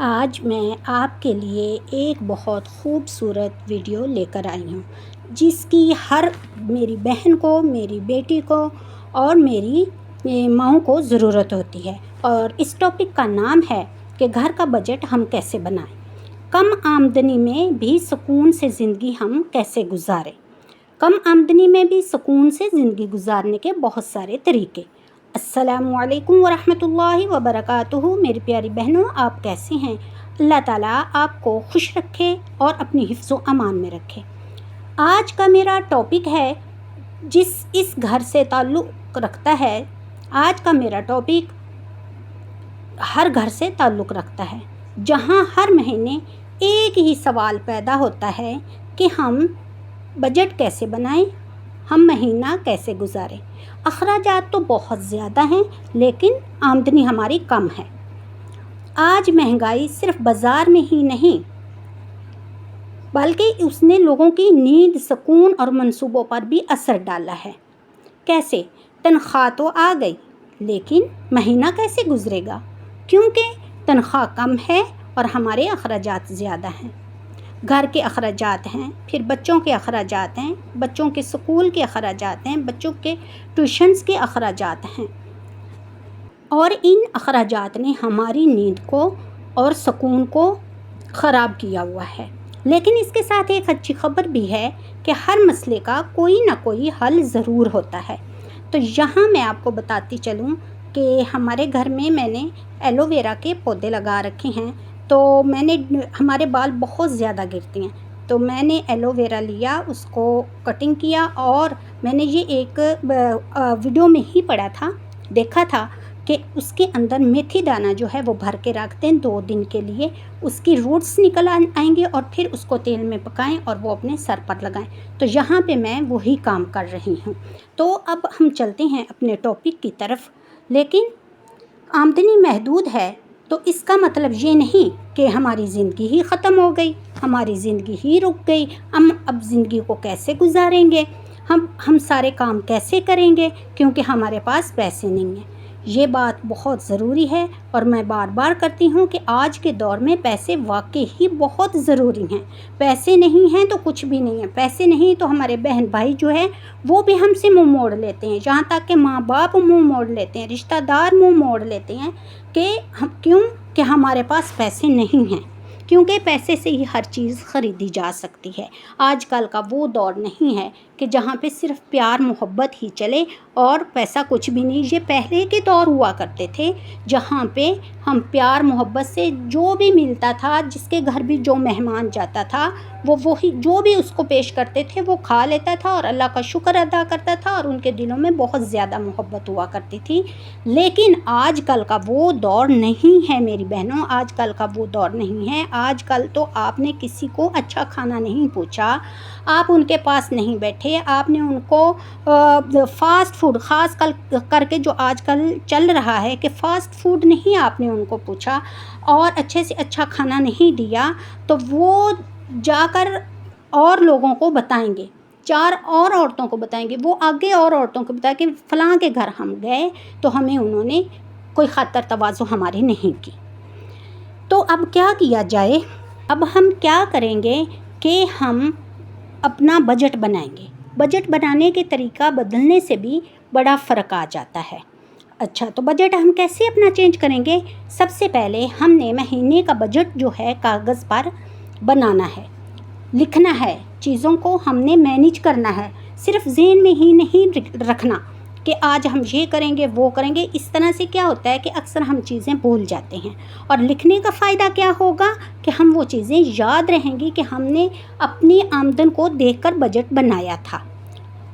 آج میں آپ کے لیے ایک بہت خوبصورت ویڈیو لے کر آئی ہوں جس کی ہر میری بہن کو، میری بیٹی کو اور میری ماؤں کو ضرورت ہوتی ہے، اور اس ٹاپک کا نام ہے کہ گھر کا بجٹ ہم کیسے بنائیں، کم آمدنی میں بھی سکون سے زندگی ہم کیسے گزاریں۔ کم آمدنی میں بھی سکون سے زندگی گزارنے کے بہت سارے طریقے۔ السلام علیکم ورحمۃ اللہ وبرکاتہ۔ میری پیاری بہنوں، آپ کیسے ہیں؟ اللہ تعالیٰ آپ کو خوش رکھے اور اپنی حفظ و امان میں رکھے۔ آج کا میرا ٹاپک ہے اس گھر سے تعلق رکھتا ہے۔ آج کا میرا ٹاپک ہر گھر سے تعلق رکھتا ہے، جہاں ہر مہینے ایک ہی سوال پیدا ہوتا ہے کہ ہم بجٹ کیسے بنائیں، ہم مہینہ کیسے گزاریں۔ اخراجات تو بہت زیادہ ہیں لیکن آمدنی ہماری کم ہے۔ آج مہنگائی صرف بازار میں ہی نہیں بلکہ اس نے لوگوں کی نیند، سکون اور منصوبوں پر بھی اثر ڈالا ہے۔ کیسے؟ تنخواہ تو آ گئی لیکن مہینہ کیسے گزرے گا؟ کیونکہ تنخواہ کم ہے اور ہمارے اخراجات زیادہ ہیں۔ گھر کے اخراجات ہیں، پھر بچوں کے اخراجات ہیں، بچوں کے سکول کے اخراجات ہیں، بچوں کے ٹیوشنز کے اخراجات ہیں، اور ان اخراجات نے ہماری نیند کو اور سکون کو خراب کیا ہوا ہے۔ لیکن اس کے ساتھ ایک اچھی خبر بھی ہے کہ ہر مسئلے کا کوئی نہ کوئی حل ضرور ہوتا ہے۔ تو یہاں میں آپ کو بتاتی چلوں کہ ہمارے گھر میں نے ایلو ویرا کے پودے لگا رکھے ہیں، تو ہمارے بال بہت زیادہ گرتے ہیں، تو میں نے ایلو ویرا لیا، اس کو کٹنگ کیا، اور میں نے یہ ایک ویڈیو میں ہی پڑھا تھا، دیکھا تھا کہ اس کے اندر میتھی دانہ جو ہے وہ بھر کے رکھ دیں 2 دن کے لیے، اس کی روٹس نکل آئیں گے اور پھر اس کو تیل میں پکائیں اور وہ اپنے سر پر لگائیں۔ تو یہاں پہ میں وہی کام کر رہی ہوں۔ تو اب ہم چلتے ہیں اپنے ٹاپک کی طرف۔ لیکن آمدنی محدود ہے تو اس کا مطلب یہ نہیں کہ ہماری زندگی ہی ختم ہو گئی، ہماری زندگی ہی رک گئی۔ ہم اب زندگی کو کیسے گزاریں گے؟ ہم سارے کام کیسے کریں گے؟ کیونکہ ہمارے پاس پیسے نہیں ہیں۔ یہ بات بہت ضروری ہے اور میں بار بار کرتی ہوں کہ آج کے دور میں پیسے واقعی ہی بہت ضروری ہیں۔ پیسے نہیں ہیں تو کچھ بھی نہیں ہے۔ پیسے نہیں تو ہمارے بہن بھائی جو ہے وہ بھی ہم سے منہ موڑ لیتے ہیں، یہاں تک کہ ماں باپ منہ موڑ لیتے ہیں، رشتہ دار منہ موڑ لیتے ہیں کیوں کہ ہمارے پاس پیسے نہیں ہیں، کیونکہ پیسے سے ہی ہر چیز خریدی جا سکتی ہے۔ آج کل کا وہ دور نہیں ہے کہ جہاں پہ صرف پیار محبت ہی چلے اور پیسہ کچھ بھی نہیں۔ یہ پہلے کے دور ہوا کرتے تھے جہاں پہ ہم پیار محبت سے جو بھی ملتا تھا، جس کے گھر بھی جو مہمان جاتا تھا وہی جو بھی اس کو پیش کرتے تھے وہ کھا لیتا تھا اور اللہ کا شکر ادا کرتا تھا، اور ان کے دلوں میں بہت زیادہ محبت ہوا کرتی تھی۔ لیکن آج کل کا وہ دور نہیں ہے میری بہنوں، آج کل کا وہ دور نہیں ہے۔ آج کل تو آپ نے کسی کو اچھا کھانا نہیں پوچھا، آپ ان کے پاس نہیں بیٹھے، آپ نے ان کو فاسٹ فوڈ، خاص کر کے جو آج کل چل رہا ہے کہ فاسٹ فوڈ نہیں آپ نے ان کو پوچھا اور اچھے سے اچھا کھانا نہیں دیا، تو وہ جا کر اور لوگوں کو بتائیں گے، 4 اور عورتوں کو بتائیں گے، وہ آگے اور عورتوں کو بتائیں کہ فلاں کے گھر ہم گئے تو ہمیں انہوں نے کوئی خاطر تواضع ہماری نہیں کی۔ تو اب کیا کیا جائے؟ اب ہم کیا کریں گے کہ ہم اپنا بجٹ بنائیں گے۔ بجٹ بنانے کے طریقہ بدلنے سے بھی بڑا فرق آ جاتا ہے۔ اچھا، تو بجٹ ہم کیسے اپنا چینج کریں گے؟ سب سے پہلے ہم نے مہینے کا بجٹ جو ہے کاغذ پر بنانا ہے، لکھنا ہے، چیزوں کو ہم نے مینیج کرنا ہے، صرف ذہن میں ہی نہیں رکھنا کہ آج ہم یہ کریں گے وہ کریں گے۔ اس طرح سے کیا ہوتا ہے کہ اکثر ہم چیزیں بھول جاتے ہیں، اور لکھنے کا فائدہ کیا ہوگا کہ ہم وہ چیزیں یاد رہیں گی کہ ہم نے اپنی آمدن کو دیکھ کر بجٹ بنایا تھا۔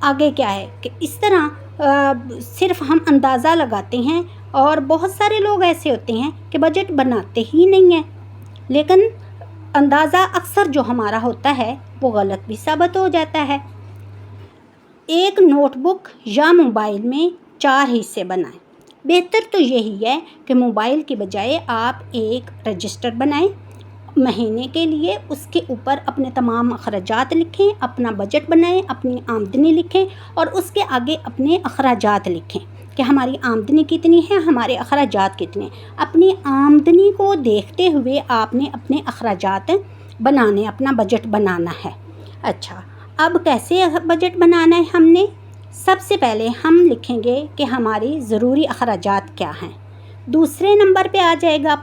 آگے کیا ہے کہ اس طرح صرف ہم اندازہ لگاتے ہیں، اور بہت سارے لوگ ایسے ہوتے ہیں کہ بجٹ بناتے ہی نہیں ہیں، لیکن اندازہ اکثر جو ہمارا ہوتا ہے وہ غلط بھی ثابت ہو جاتا ہے۔ ایک نوٹ بک یا موبائل میں 4 حصے بنائیں۔ بہتر تو یہی ہے کہ موبائل کے بجائے آپ ایک رجسٹر بنائیں مہینے کے لیے، اس کے اوپر اپنے تمام اخراجات لکھیں، اپنا بجٹ بنائیں، اپنی آمدنی لکھیں اور اس کے آگے اپنے اخراجات لکھیں۔ کہ ہماری آمدنی کتنی ہے، ہمارے اخراجات کتنے. اپنی آمدنی کو دیکھتے ہوئے آپ نے اپنے اخراجات بنانے، اپنا بجٹ بنانا ہے. اچھا، اب کیسے بجٹ بنانا ہے ہم نے؟ سب سے پہلے ہم لکھیں گے کہ ہماری ضروری اخراجات کیا ہیں. دوسرے نمبر پہ آ جائے گا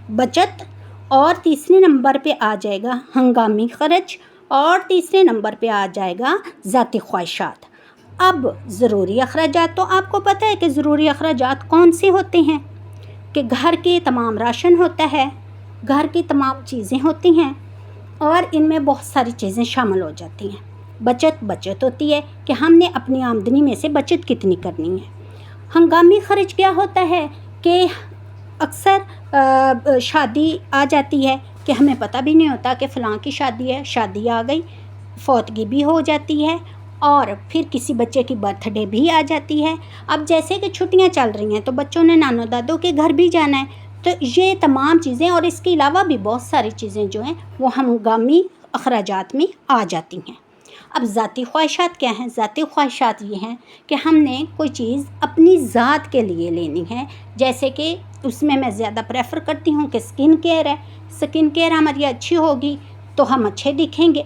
بچت، اور تیسرے نمبر پہ آ جائے گا ہنگامی خرچ، اور تیسرے نمبر پہ آ جائے گا ذاتی خواہشات. اب ضروری اخراجات تو آپ کو پتہ ہے کہ ضروری اخراجات کون سے ہوتے ہیں، کہ گھر کے تمام راشن ہوتا ہے، گھر کی تمام چیزیں ہوتی ہیں، اور ان میں بہت ساری چیزیں شامل ہو جاتی ہیں. بچت ہوتی ہے کہ ہم نے اپنی آمدنی میں سے بچت کتنی کرنی ہے. ہنگامی خرچ کیا ہوتا ہے کہ اکثر شادی آ جاتی ہے کہ ہمیں پتہ بھی نہیں ہوتا کہ فلاں کی شادی ہے، شادی آ گئی، فوتگی بھی ہو جاتی ہے، اور پھر کسی بچے کی برتھ ڈے بھی آ جاتی ہے. اب جیسے کہ چھٹیاں چل رہی ہیں تو بچوں نے نانو دادوں کے گھر بھی جانا ہے. تو یہ تمام چیزیں اور اس کے علاوہ بھی بہت ساری چیزیں جو ہیں وہ ہنگامی اخراجات میں آ جاتی ہیں. اب ذاتی خواہشات کیا ہیں؟ ذاتی خواہشات یہ ہیں کہ ہم نے کوئی چیز اپنی ذات کے لیے لینی ہے. جیسے کہ اس میں زیادہ پریفر کرتی ہوں کہ سکن کیئر ہے. سکن کیئر ہماری اچھی ہوگی تو ہم اچھے دکھیں گے.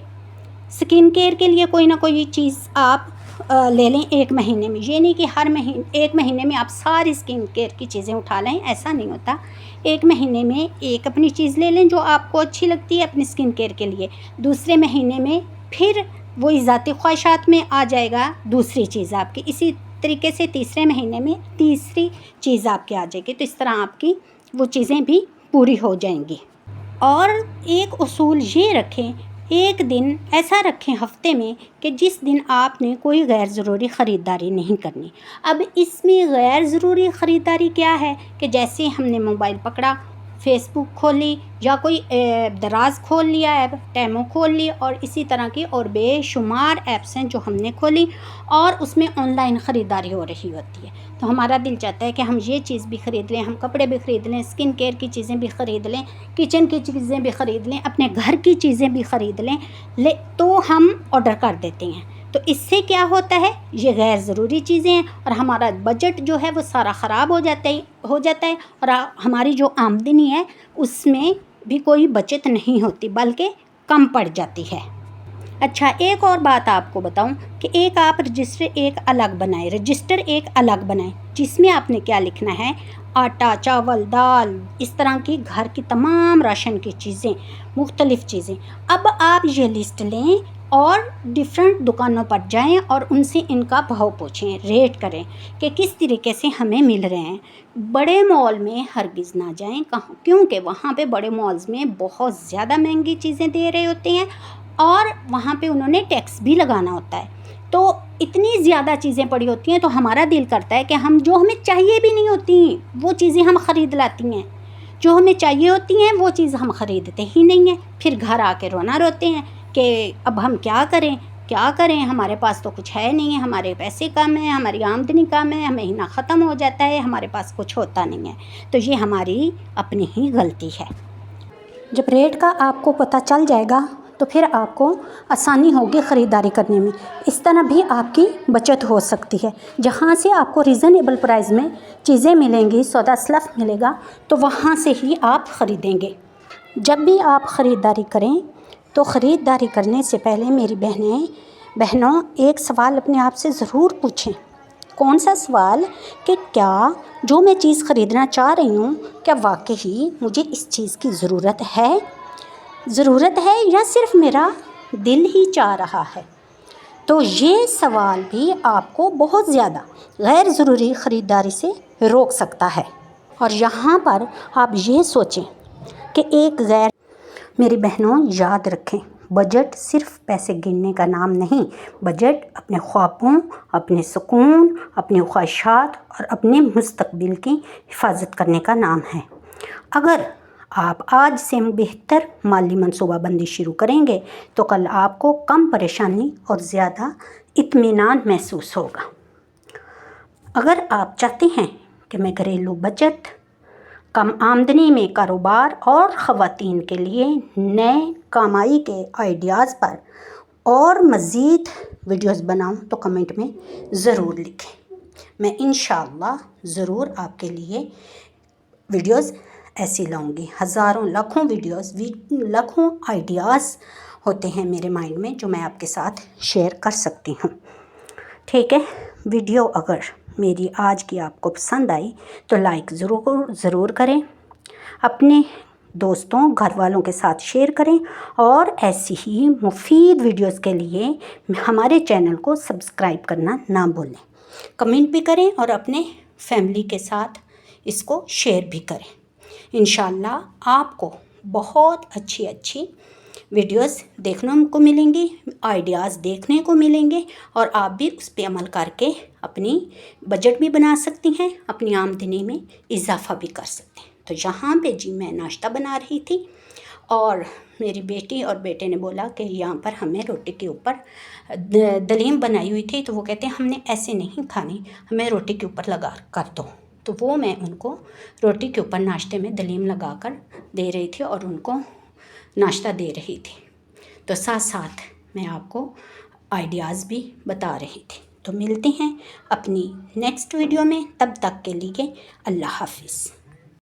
سکن کیئر کے لیے کوئی نہ کوئی چیز آپ لے لیں ایک مہینے میں. یہ نہیں کہ ہر ایک مہینے میں آپ ساری سکن کیئر کی چیزیں اٹھا لیں، ایسا نہیں ہوتا. ایک مہینے میں ایک اپنی چیز لے لیں جو آپ کو اچھی لگتی ہے اپنی سکن کیئر کے لیے. دوسرے مہینے میں پھر وہی ذاتی خواہشات میں آ جائے گا دوسری چیز آپ کی. اسی طریقے سے تیسرے مہینے میں تیسری چیز آپ کی آ جائے گی. تو اس طرح آپ کی وہ چیزیں بھی پوری ہو جائیں گی. اور ایک اصول یہ رکھیں، ایک دن ایسا رکھیں ہفتے میں کہ جس دن آپ نے کوئی غیر ضروری خریداری نہیں کرنی. اب اس میں غیر ضروری خریداری کیا ہے کہ جیسے ہم نے موبائل پکڑا، فیس بک کھولی، یا کوئی دراز کھول لیا، ایپ ٹیمو کھول لی، اور اسی طرح کی اور بے شمار ایپس ہیں جو ہم نے کھولی، اور اس میں آن لائن خریداری ہو رہی ہوتی ہے. تو ہمارا دل چاہتا ہے کہ ہم یہ چیز بھی خرید لیں، ہم کپڑے بھی خرید لیں، سکن کیئر کی چیزیں بھی خرید لیں، کچن کی چیزیں بھی خرید لیں، اپنے گھر کی چیزیں بھی خرید لیں، تو ہم آرڈر کر دیتے ہیں. تو اس سے کیا ہوتا ہے، یہ غیر ضروری چیزیں ہیں اور ہمارا بجٹ جو ہے وہ سارا خراب ہو جاتا ہے، اور ہماری جو آمدنی ہے اس میں بھی کوئی بچت نہیں ہوتی بلکہ کم پڑ جاتی ہے. اچھا، ایک اور بات آپ کو بتاؤں کہ ایک آپ رجسٹر ایک الگ بنائیں جس میں آپ نے کیا لکھنا ہے، آٹا، چاول، دال، اس طرح کی گھر کی تمام راشن کی چیزیں، مختلف چیزیں. اب آپ یہ لسٹ لیں اور ڈیفرنٹ دکانوں پر جائیں اور ان سے ان کا بھاؤ پوچھیں، ریٹ کریں کہ کس طریقے سے ہمیں مل رہے ہیں. بڑے مال میں ہرگز نہ جائیں، کیونکہ وہاں پہ بڑے مالز میں بہت زیادہ مہنگی چیزیں دے رہے ہوتے ہیں، اور وہاں پہ انہوں نے ٹیکس بھی لگانا ہوتا ہے. تو اتنی زیادہ چیزیں پڑی ہوتی ہیں تو ہمارا دل کرتا ہے کہ جو ہمیں چاہیے بھی نہیں ہوتی وہ چیزیں ہم خرید لاتی ہیں. جو ہمیں چاہیے ہوتی ہیں وہ چیز ہم خریدتے ہی نہیں ہیں. پھر گھر آ کے رونا روتے ہیں کہ اب ہم کیا کریں، ہمارے پاس تو کچھ ہے نہیں ہے، ہمارے پیسے کم ہیں، ہماری آمدنی کم ہے، مہینہ ختم ہو جاتا ہے، ہمارے پاس کچھ ہوتا نہیں ہے. تو یہ ہماری اپنی ہی غلطی ہے. جب ریٹ کا آپ کو پتہ چل جائے گا تو پھر آپ کو آسانی ہوگی خریداری کرنے میں. اس طرح بھی آپ کی بچت ہو سکتی ہے. جہاں سے آپ کو ریزنیبل پرائز میں چیزیں ملیں گی، سودا سلف ملے گا، تو وہاں سے ہی آپ خریدیں گے. جب بھی آپ خریداری کریں تو خریداری کرنے سے پہلے میری بہنوں ایک سوال اپنے آپ سے ضرور پوچھیں. کون سا سوال؟ کہ کیا جو میں چیز خریدنا چاہ رہی ہوں کیا واقعی مجھے اس چیز کی ضرورت ہے یا صرف میرا دل ہی چاہ رہا ہے. تو یہ سوال بھی آپ کو بہت زیادہ غیر ضروری خریداری سے روک سکتا ہے. اور یہاں پر آپ یہ سوچیں کہ میری بہنوں یاد رکھیں، بجٹ صرف پیسے گننے کا نام نہیں. بجٹ اپنے خوابوں، اپنے سکون، اپنی خواہشات اور اپنے مستقبل کی حفاظت کرنے کا نام ہے. اگر آپ آج سے بہتر مالی منصوبہ بندی شروع کریں گے تو کل آپ کو کم پریشانی اور زیادہ اطمینان محسوس ہوگا. اگر آپ چاہتے ہیں کہ میں گھریلو بچت، کم آمدنی میں کاروبار اور خواتین کے لیے نئے کمائی کے آئیڈیاز پر اور مزید ویڈیوز بناؤں تو کمنٹ میں ضرور لکھیں. میں انشاءاللہ ضرور آپ کے لیے ویڈیوز ایسی لاؤں گی. ہزاروں لاکھوں ویڈیوز، لاکھوں آئیڈیاز ہوتے ہیں میرے مائنڈ میں جو میں آپ کے ساتھ شیئر کر سکتی ہوں. ٹھیک ہے، ویڈیو اگر میری آج کی آپ کو پسند آئی تو لائک ضرور کریں، اپنے دوستوں گھر والوں کے ساتھ شیئر کریں، اور ایسی ہی مفید ویڈیوز کے لیے ہمارے چینل کو سبسکرائب کرنا نہ بھولیں. کمنٹ بھی کریں اور اپنے فیملی کے ساتھ اس کو شیئر بھی کریں. انشاءاللہ آپ کو بہت اچھی ویڈیوز دیکھنے کو ملیں گی، آئیڈیاز دیکھنے کو ملیں گے، اور آپ بھی اس پہ عمل کر کے اپنی بجٹ بھی بنا سکتی ہیں، اپنی آمدنی میں اضافہ بھی کر سکتے ہیں. تو یہاں پہ جی میں ناشتہ بنا رہی تھی، اور میری بیٹی اور بیٹے نے بولا کہ یہاں پر ہمیں روٹی کے اوپر دلیم بنائی ہوئی تھی، تو وہ کہتے ہیں ہم نے ایسے نہیں کھانی، ہمیں روٹی کے اوپر لگا کر دو. تو وہ میں ان کو روٹی کے اوپر ناشتے میں دلیم لگا کر دے رہی تھی اور ان کو ناشتہ دے رہی تھی. تو ساتھ میں آپ کو آئیڈیاز بھی بتا رہی تھی. تو ملتے ہیں اپنی نیکسٹ ویڈیو میں، تب تک کے لیے اللہ حافظ.